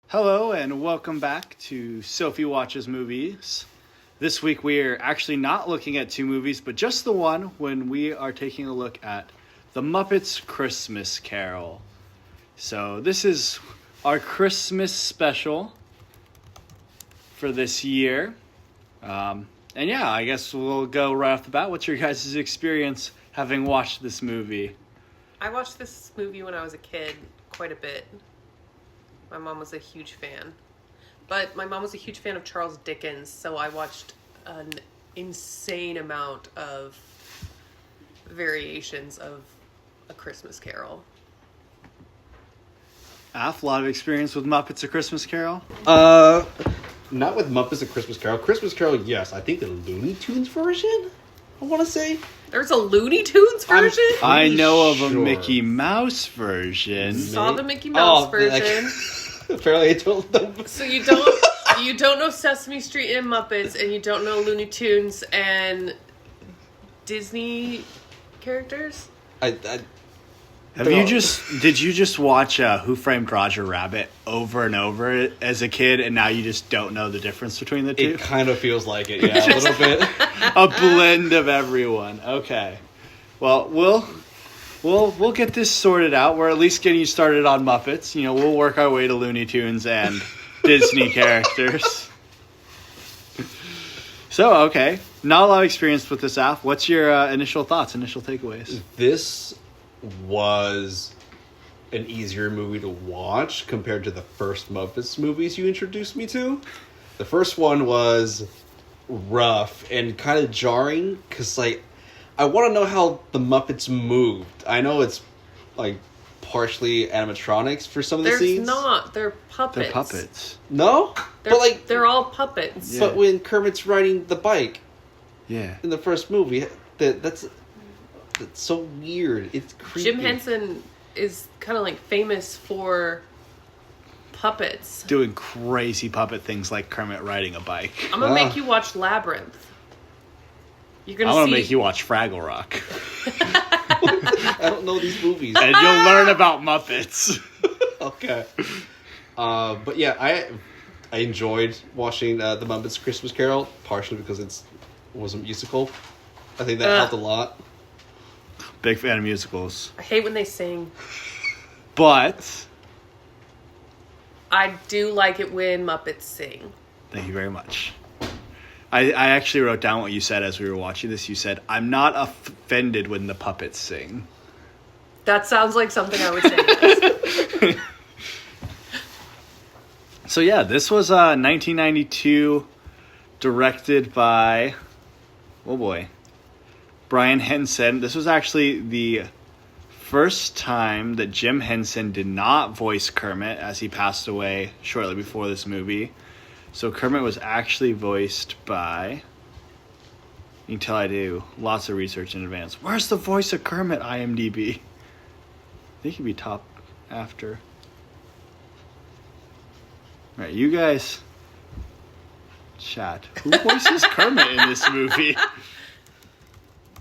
Hello and welcome back to Sophie Watches Movies. This week we are actually not looking at two movies, but just the one when we are taking a look at The Muppets Christmas Carol. So this is our Christmas special for this year. And yeah, I guess we'll go right off the bat. What's your guys' experience having watched this movie? I watched this movie when I was a kid quite a bit. My mom was a huge fan. But my mom was a huge fan of Charles Dickens, so I watched an insane amount of variations of A Christmas Carol. Alf, a lot of experience with Muppets A Christmas Carol? Not with Muppets A Christmas Carol. Christmas Carol, yes. I think the Looney Tunes version, I want to say. There's a Looney Tunes version? I know of a sure. Mickey Mouse version. Saw the Mickey Mouse version. Apparently I told them. So you don't know Sesame Street and Muppets, and you don't know Looney Tunes and Disney characters? Did you just watch Who Framed Roger Rabbit over and over as a kid, and now you just don't know the difference between the two? It kind of feels like it, yeah, a little bit. A blend of everyone. Okay. Well, we'll get this sorted out. We're at least getting you started on Muppets. You know, we'll work our way to Looney Tunes and Disney characters. So, okay. Not a lot of experience with this app. What's your initial thoughts, initial takeaways? This was an easier movie to watch compared to the first Muppets movies you introduced me to. The first one was rough and kind of jarring because, like, I want to know how the Muppets moved. I know it's, like, partially animatronics for some of the scenes. There's not. They're puppets. They're puppets. No? But, like, they're all puppets. Yeah. But when Kermit's riding the bike Yeah. in the first movie, that's so weird. It's creepy. Jim Henson is kind of, like, famous for puppets. Doing crazy puppet things like Kermit riding a bike. I'm going to make you watch Labyrinth. You're I'm going to make you watch Fraggle Rock. I don't know these movies. And you'll learn about Muppets. Okay. But yeah, I enjoyed watching the Muppets Christmas Carol, partially because it was a musical. I think that helped a lot. Big fan of musicals. I hate when they sing. But I do like it when Muppets sing. thank you very much. I actually wrote down what you said as we were watching this. You said, I'm not offended when the puppets sing. That sounds like something I would say. Yes. So yeah, this was 1992, directed by, oh boy, Brian Henson. This was actually the first time that Jim Henson did not voice Kermit, as he passed away shortly before this movie. So Kermit was actually voiced by, you can tell I do lots of research in advance. Where's the voice of Kermit, IMDb? I think he'd be top after. All right, you guys chat. Who voices Kermit in this movie?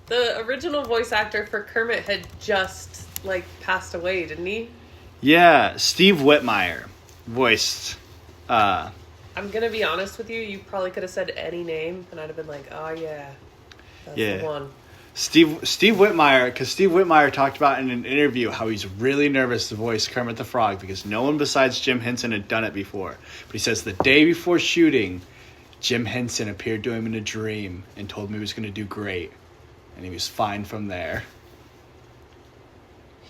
The original voice actor for Kermit had just, like, passed away, didn't he? Yeah, Steve Whitmire voiced... I'm going to be honest with you. You probably could have said any name, and I'd have been like, oh, yeah. That's the one. Steve Whitmire, because Steve Whitmire talked about in an interview how he's really nervous to voice Kermit the Frog because no one besides Jim Henson had done it before. But he says the day before shooting, Jim Henson appeared to him in a dream and told him he was going to do great. And he was fine from there.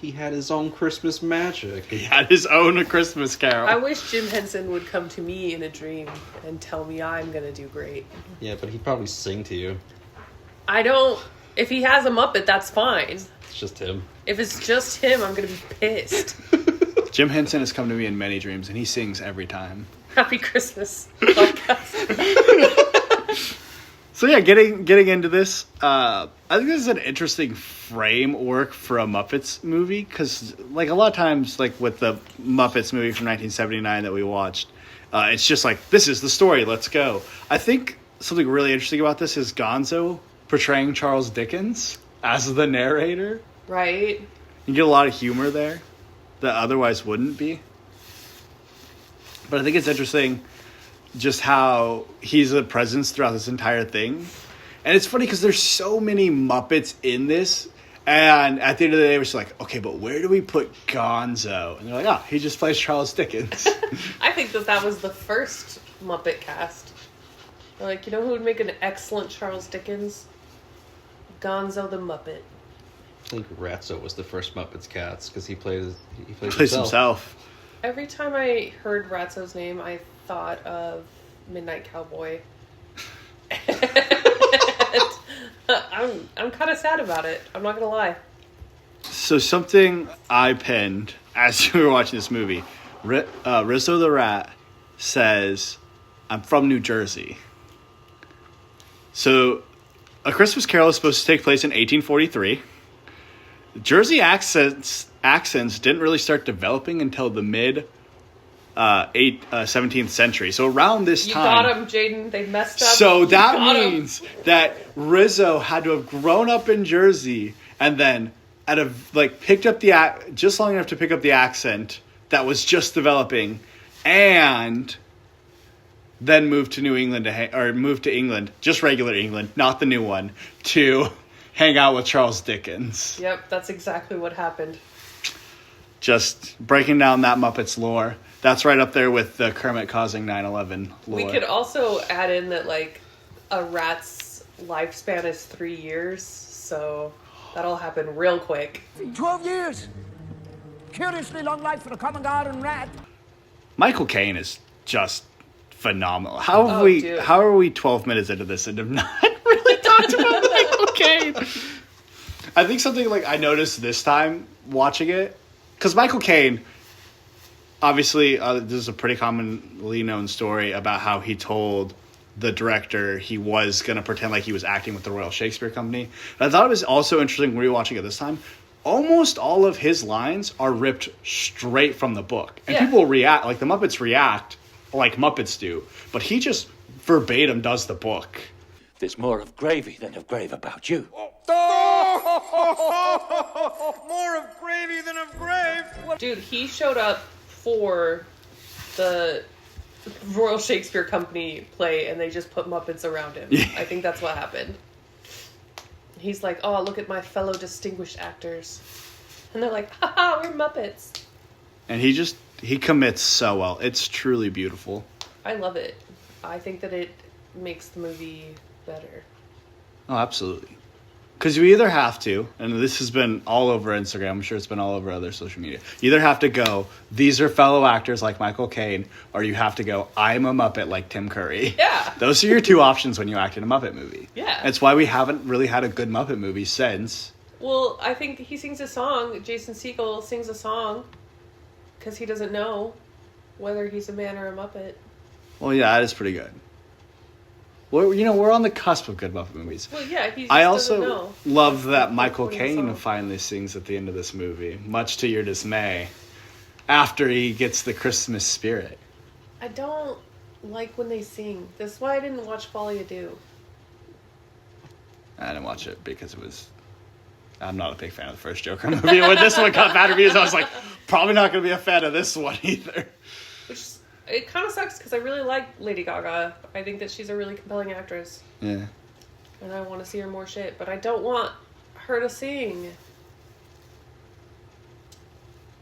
He had his own Christmas magic. He had his own A Christmas Carol. I wish Jim Henson would come to me in a dream and tell me I'm going to do great. Yeah, but he'd probably sing to you. I don't... If he has a Muppet, that's fine. It's just him. If it's just him, I'm going to be pissed. Jim Henson has come to me in many dreams, and he sings every time. Happy Christmas podcast. So yeah, getting into this, I think this is an interesting framework for a Muppets movie, because like a lot of times, like with the Muppets movie from 1979 that we watched, it's just like, this is the story, let's go. I think something really interesting about this is Gonzo portraying Charles Dickens as the narrator. Right. You get a lot of humor there that otherwise wouldn't be. But I think it's interesting just how he's a presence throughout this entire thing. And it's funny because there's so many Muppets in this. And at the end of the day, we're just like, okay, but where do we put Gonzo? And they're like, oh, he just plays Charles Dickens. I think that was the first Muppet cast. They're like, you know who would make an excellent Charles Dickens? Gonzo the Muppet. I think Ratso was the first Muppets cast because he plays himself. Every time I heard Ratso's name, I thought of Midnight Cowboy. I'm kind of sad about it. I'm not gonna lie. So something I penned as we were watching this movie, Rizzo the Rat says, "I'm from New Jersey." So, A Christmas Carol is supposed to take place in 1843. Jersey accents didn't really start developing until the mid 17th century. So around this time... You got him, Jaden. They messed up. So that means that Rizzo had to have grown up in Jersey and then picked up just long enough to pick up the accent that was just developing, and then moved to New England moved to England, just regular England, not the new one, to hang out with Charles Dickens. Yep, that's exactly what happened. Just breaking down that Muppets lore. That's right up there with the Kermit causing 9/11 lore. We could also add in that, like, a rat's lifespan is 3 years, so that'll happen real quick. 12 years! Curiously long life for a common garden rat. Michael Caine is just phenomenal. How are we 12 minutes into this and have not really talked about Michael Caine? I think something like I noticed this time watching it, because Michael Caine, obviously, this is a pretty commonly known story about how he told the director he was going to pretend like he was acting with the Royal Shakespeare Company. But I thought it was also interesting rewatching it this time. Almost all of his lines are ripped straight from the book. And people react, like the Muppets react like Muppets do. But he just verbatim does the book. There's more of gravy than of grave about you. More of gravy than of grave. Dude, he showed up for the Royal Shakespeare Company play and they just put Muppets around him. Yeah. I think that's what happened. He's like, oh, look at my fellow distinguished actors. And they're like, haha, we're Muppets. And he commits so well. It's truly beautiful. I love it. I think that it makes the movie better. Oh, absolutely. Because you either have to, and this has been all over Instagram, I'm sure it's been all over other social media, you either have to go, these are fellow actors like Michael Caine, or you have to go, I'm a Muppet like Tim Curry. Yeah. Those are your two options when you act in a Muppet movie. Yeah. That's why we haven't really had a good Muppet movie since. Well, I think he sings a song. Jason Segel sings a song because he doesn't know whether he's a man or a Muppet. Well, yeah, that is pretty good. We're on the cusp of good Muppet movies. Well, yeah, he just I doesn't also know. love that Michael That's the Caine song. finally sings at the end of this movie, much to your dismay, after he gets the Christmas spirit. I don't like when they sing. That's why I didn't watch Folly Ado. I didn't watch it because I'm not a big fan of the first Joker movie. When this one got bad reviews, I was like, probably not going to be a fan of this one either. Which, it kind of sucks because I really like Lady Gaga. I think that she's a really compelling actress. Yeah. And I want to see her more shit. But I don't want her to sing.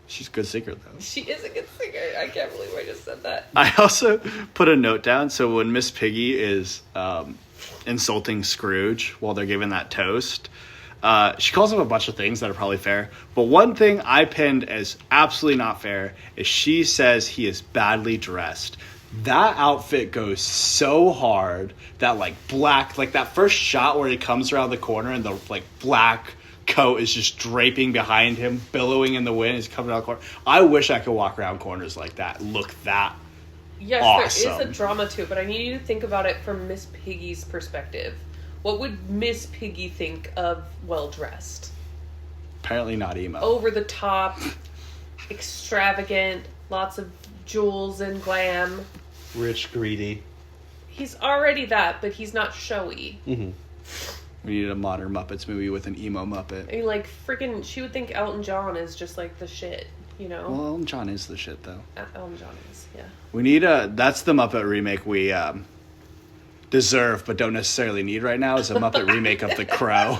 She's a good singer, though. She is a good singer. I can't believe I just said that. I also put a note down. So when Miss Piggy is insulting Scrooge while they're giving that toast, she calls him a bunch of things that are probably fair. But one thing I pinned as absolutely not fair is she says he is badly dressed. That outfit goes so hard. That black, that first shot where he comes around the corner and the black coat is just draping behind him, billowing in the wind. He's coming around the corner. I wish I could walk around corners like that. Look that Yes, awesome. there is a drama to it, but I need you to think about it from Miss Piggy's perspective. What would Miss Piggy think of well-dressed? Apparently not emo. Over the top, extravagant, lots of jewels and glam. Rich, greedy. He's already that, but he's not showy. Mm-hmm. We needed a modern Muppets movie with an emo Muppet. I mean, freaking, she would think Elton John is just the shit. you know. Well, Elton John is the shit, though. Elton John is, yeah. We need that's the Muppet remake we deserve but don't necessarily need right now, is a Muppet remake of The Crow.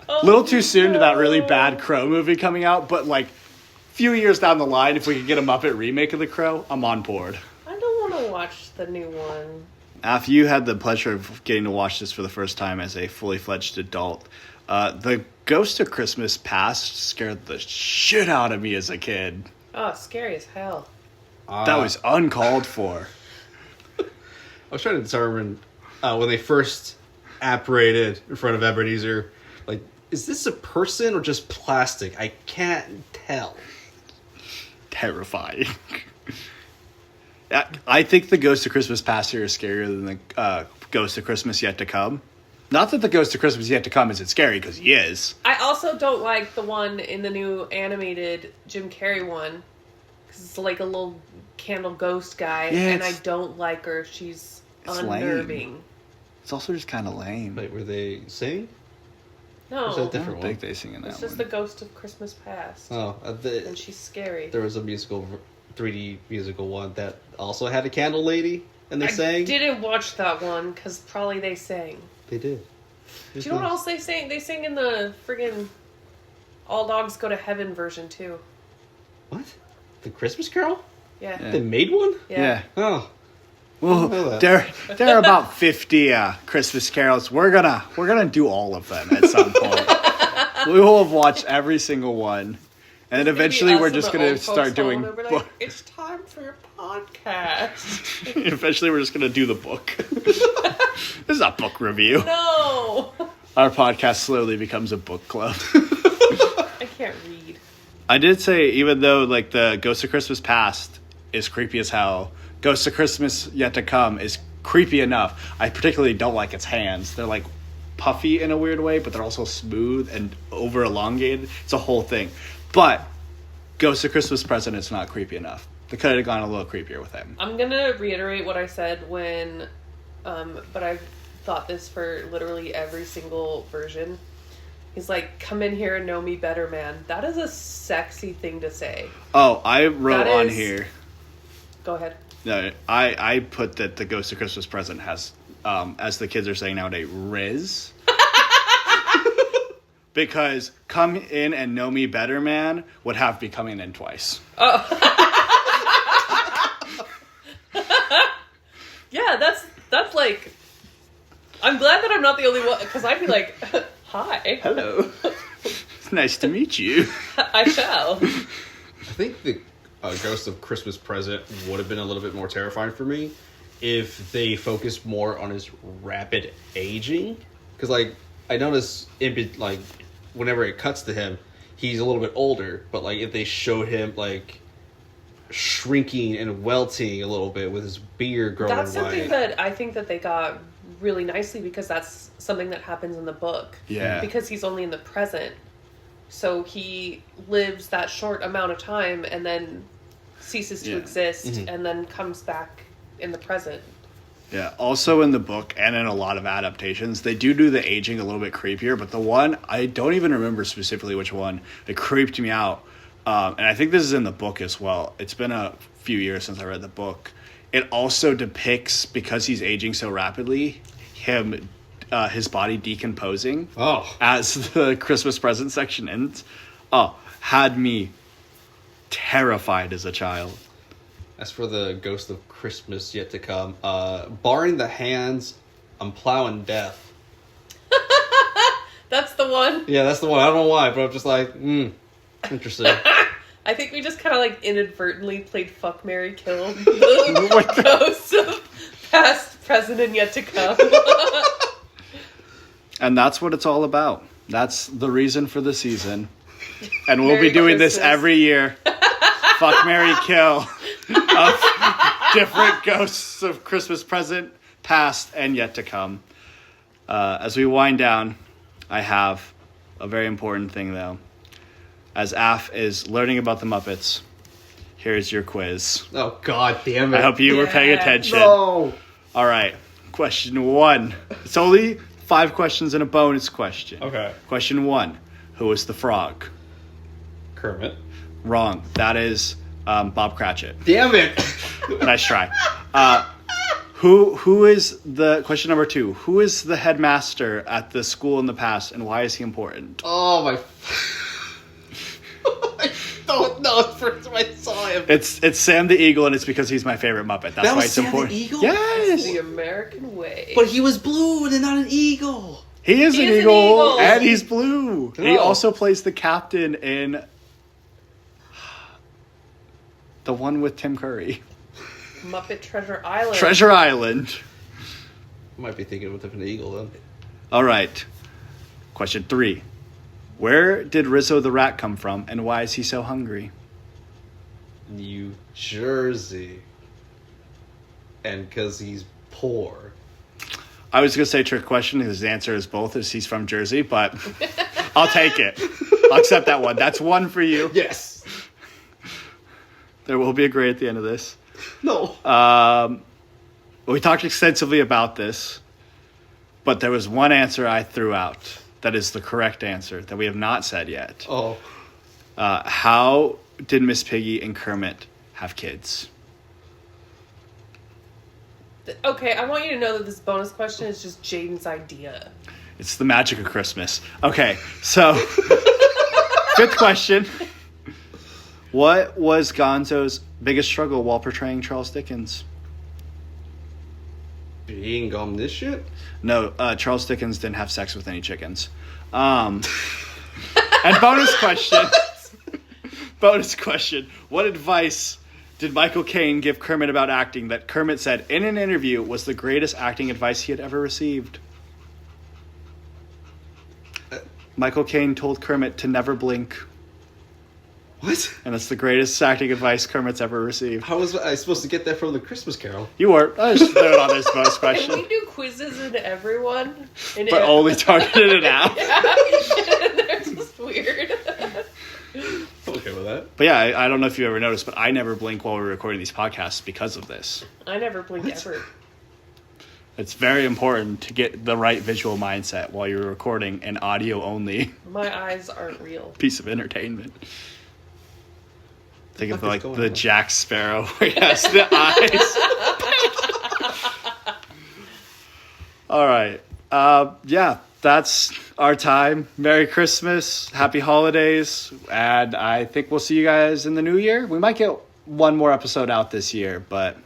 A little too soon to that really bad Crow movie coming out, but like a few years down the line, if we could get a Muppet remake of The Crow, I'm on board. I don't want to watch the new one. After you had the pleasure of getting to watch this for the first time as a fully fledged adult, the Ghost of Christmas Past scared the shit out of me as a kid. Oh, scary as hell. That was uncalled for. I was trying to determine when they first apparated in front of Ebenezer, like, is this a person or just plastic? I can't tell. Terrifying. I think the Ghost of Christmas Past here is scarier than the Ghost of Christmas Yet to Come. Not that the Ghost of Christmas Yet to Come isn't scary, because he is. I also don't like the one in the new animated Jim Carrey one. Because it's like a little candle ghost guy, and I don't like her. She's unnerving. Lame. It's also just kind of lame. Wait, were they sing? No. Or is that a I different don't one? think they sing in that It's just one. the Ghost of Christmas Past. Oh, And she's scary. there was a musical, 3D musical one that also had a candle lady, and they I sang. didn't watch that one, because probably they sang. They did. Do you know what else they sing? They sing in the friggin' All Dogs Go to Heaven version, too. What? The Christmas Carol? Yeah. Yeah. They made one? Yeah. Oh. Well, know that. there are about 50 Christmas carols. We're gonna do all of them at some point. We will have watched every single one, and then eventually we're just gonna start doing. It's time for your podcast. Eventually, we're just gonna do the book. This is a book review. No, Our podcast slowly becomes a book club. I can't read. I did say, even though like the Ghost of Christmas Past is creepy as hell, Ghost of Christmas Yet to Come is creepy enough. I particularly don't like its hands. They're like puffy in a weird way, but they're also smooth and over elongated. It's a whole thing. But Ghost of Christmas Present is not creepy enough. They could have gone a little creepier with him. I'm gonna reiterate what I said when, but I've thought this for literally every single version. He's like, "Come in here and know me better, man." That is a sexy thing to say. Oh, I wrote That on is- here. Go ahead. No, I put that the Ghost of Christmas Present has, as the kids are saying nowadays, Riz. Because "come in and know me better, man" would have be coming in twice. Yeah, that's like. I'm glad that I'm not the only one, because I'd be like, "Hi, Hello. It's nice to meet you. I shall." I think the Ghost of Christmas Present would have been a little bit more terrifying for me if they focused more on his rapid aging. Because, like, I notice like whenever it cuts to him, he's a little bit older. But like if they showed him like shrinking and welting a little bit with his beard growing That's something white. that I think that they got really nicely, because that's something that happens in the book. Yeah. Because he's only in the present. So he lives that short amount of time and then ceases to Yeah. exist and then comes back in the present. Yeah. Also in the book and in a lot of adaptations, they do the aging a little bit creepier. But the one, I don't even remember specifically which one, that creeped me out. And I think this is in the book as well. It's been a few years since I read the book. It also depicts, because he's aging so rapidly, him, his body decomposing. Oh. As the Christmas present section ends. Oh, had me terrified as a child. As for the Ghost of Christmas Yet to Come, barring the hands, I'm plowing death. That's the one. Yeah, that's the one. I don't know why, but I'm just like, interesting. I think we just kind of like inadvertently played Fuck, Marry, Kill. The ghosts of past, present, and yet to come. And that's what it's all about. That's the reason for the season. And we'll Merry be doing this Christmas. every year. Fuck, marry, kill. Of different ghosts of Christmas present, past, and yet to come. As we wind down, I have a very important thing, though. As Af is learning about the Muppets, here's your quiz. Oh, god damn it. I hope you were paying Yeah. attention. No. All right. Question 1. It's only 5 questions and a bonus question. Okay. Question 1. Who is the frog? Kermit. Wrong. That is Bob Cratchit. Damn it! Nice try. Who is the question number 2? Who is the headmaster at the school in the past, and why is he important? Oh my! I don't know. First time I saw him. It's Sam the Eagle, and it's because he's my favorite Muppet. That's That why was it's Sam the important. Eagle? Yes, The American way. But he was blue and not an eagle. he is He an is an eagle, eagle. and he's blue. He Oh. also plays the captain in the one with Tim Curry, Muppet Treasure Island. Treasure Island. Might be thinking of a different eagle then. All right. Question 3. Where did Rizzo the rat come from, and why is he so hungry? New Jersey. And because he's poor. I was going to say trick question because the answer is both, as he's from Jersey, but I'll take it. I'll accept that one. That's one for you. Yes. There will be a grade at the end of this. No. We talked extensively about this, but there was one answer I threw out that is the correct answer that we have not said yet. Oh. How did Miss Piggy and Kermit have kids? Okay, I want you to know that this bonus question is just Jaden's idea. It's the magic of Christmas. Okay, so 5th question. What was Gonzo's biggest struggle while portraying Charles Dickens? Being omniscient? No, Charles Dickens didn't have sex with any chickens. And bonus question. Bonus question. What advice did Michael Caine give Kermit about acting that Kermit said in an interview was the greatest acting advice he had ever received? Michael Caine told Kermit to never blink. What? And it's the greatest acting advice Kermit's ever received. How was I supposed to get that from the Christmas Carol? You were. I just threw it on this bonus Can we question. do quizzes in everyone? But only targeted it out. They're just weird. Okay with that. But yeah, I don't know if you ever noticed, but I never blink while we're recording these podcasts because of this. I never blink ever. It's very important to get the right visual mindset while you're recording an audio only My eyes aren't real. piece of entertainment. Think of What is like going the on? Jack Sparrow where he has the eyes. All right. Yeah, that's our time. Merry Christmas. Happy holidays. And I think we'll see you guys in the new year. We might get one more episode out this year, but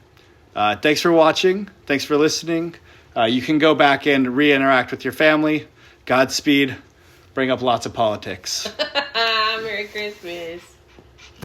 thanks for watching. Thanks for listening. You can go back and re-interact with your family. Godspeed. Bring up lots of politics. Merry Christmas.